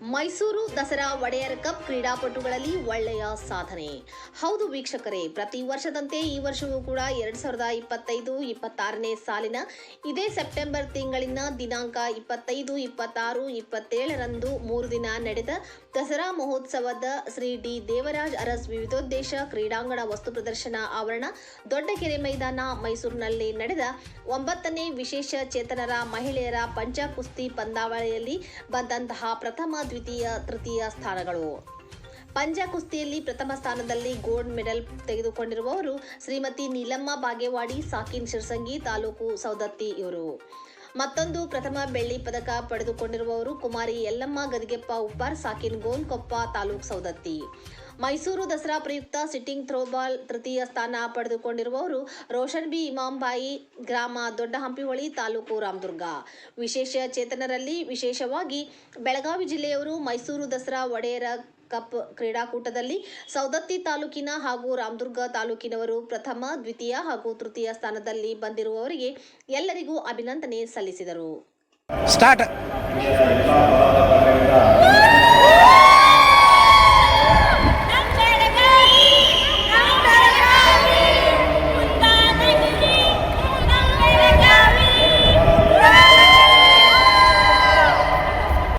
Mysuru Dasara Wadiyar cup ಕ್ರೀಡಾಪಟುಗಳಲ್ಲಿ ಒಳ್ಳೆಯ ಸಾಧನೆ. ಹೌದು ವೀಕ್ಷಕರೇ, ಪ್ರತಿ ವರ್ಷದಂತೆ ಈ ವರ್ಷವೂ ಕೂಡ 2025-26ನೇ ಸಾಲಿನ ಇದೇ ಸೆಪ್ಟೆಂಬರ್ ತಿಂಗಳಿನ ದಿನಾಂಕ 25, 26, 27ರಂದು 3 ದಿನ ನಡೆದ ದಸರಾ ಮಹೋತ್ಸವದ ಶ್ರೀ ಡಿ ದೇವರಾಜ್ ಅರಸ್ ವಿವಿಧೋದ್ದೇಶ ಕ್ರೀಡಾಂಗಣ ವಸ್ತು ಪ್ರದರ್ಶನ ಆವರಣ, ದೊಡ್ಡಕೆರೆ ಮೈದಾನ, ಮೈಸೂರಿನಲ್ಲಿ ನಡೆದ 9ನೇ ವಿಶೇಷ ಚೇತನರ ಮಹಿಳೆಯರ ಪಂಚ ಕುಸ್ತಿ ಪಂದ್ಯಾವಳಿಯಲ್ಲಿ ಬಂದಂತಹ ಪ್ರಥಮ, ದ್ವಿತೀಯ, ತೃತೀಯ ಸ್ಥಾನಗಳು. ಪಂಜ ಕುಸ್ತಿಯಲ್ಲಿ ಪ್ರಥಮ ಸ್ಥಾನದಲ್ಲಿ ಗೋಲ್ಡ್ ಮೆಡಲ್ ತೆಗೆದುಕೊಂಡಿರುವವರು ಶ್ರೀಮತಿ ನೀಲಮ್ಮ ಬಾಗೇವಾಡಿ, ಸಾಕಿನ್ ಶಿರಸಂಗಿ, ತಾಲೂಕು ಸೌದತ್ತಿ ಇವರು. ಮತ್ತೊಂದು ಪ್ರಥಮ ಬೆಳ್ಳಿ ಪದಕ ಪಡೆದುಕೊಂಡಿರುವವರು ಕುಮಾರಿ ಯಲ್ಲಮ್ಮ ಗದಿಗೆಪ್ಪ ಉಪ್ಪಾರ್, ಸಾಕಿನ್ ಗೋನ್ಕೊಪ್ಪ, ತಾಲೂಕು ಸೌದತ್ತಿ. ಮೈಸೂರು ದಸರಾ ಪ್ರಯುಕ್ತ ಸಿಟ್ಟಿಂಗ್ ಥ್ರೋಬಾಲ್ ತೃತೀಯ ಸ್ಥಾನ ಪಡೆದುಕೊಂಡಿರುವವರು ರೋಷನ್ ಬಿ ಇಮಾಂಬಾಯಿ, ಗ್ರಾಮ ದೊಡ್ಡ ಹಂಪಿಹೊಳಿ, ತಾಲೂಕು ರಾಮದುರ್ಗ. ವಿಶೇಷ ಚೇತನರಲ್ಲಿ ವಿಶೇಷವಾಗಿ ಬೆಳಗಾವಿ ಜಿಲ್ಲೆಯವರು ಮೈಸೂರು ದಸರಾ ಒಡೆಯರ ಕಪ್ ಕ್ರೀಡಾಕೂಟದಲ್ಲಿ ಸೌದತ್ತಿ ತಾಲೂಕಿನ ಹಾಗೂ ರಾಮದುರ್ಗ ತಾಲೂಕಿನವರು ಪ್ರಥಮ, ದ್ವಿತೀಯ ಹಾಗೂ ತೃತೀಯ ಸ್ಥಾನದಲ್ಲಿ ಬಂದಿರುವವರಿಗೆ ಎಲ್ಲರಿಗೂ ಅಭಿನಂದನೆ ಸಲ್ಲಿಸಿದರು.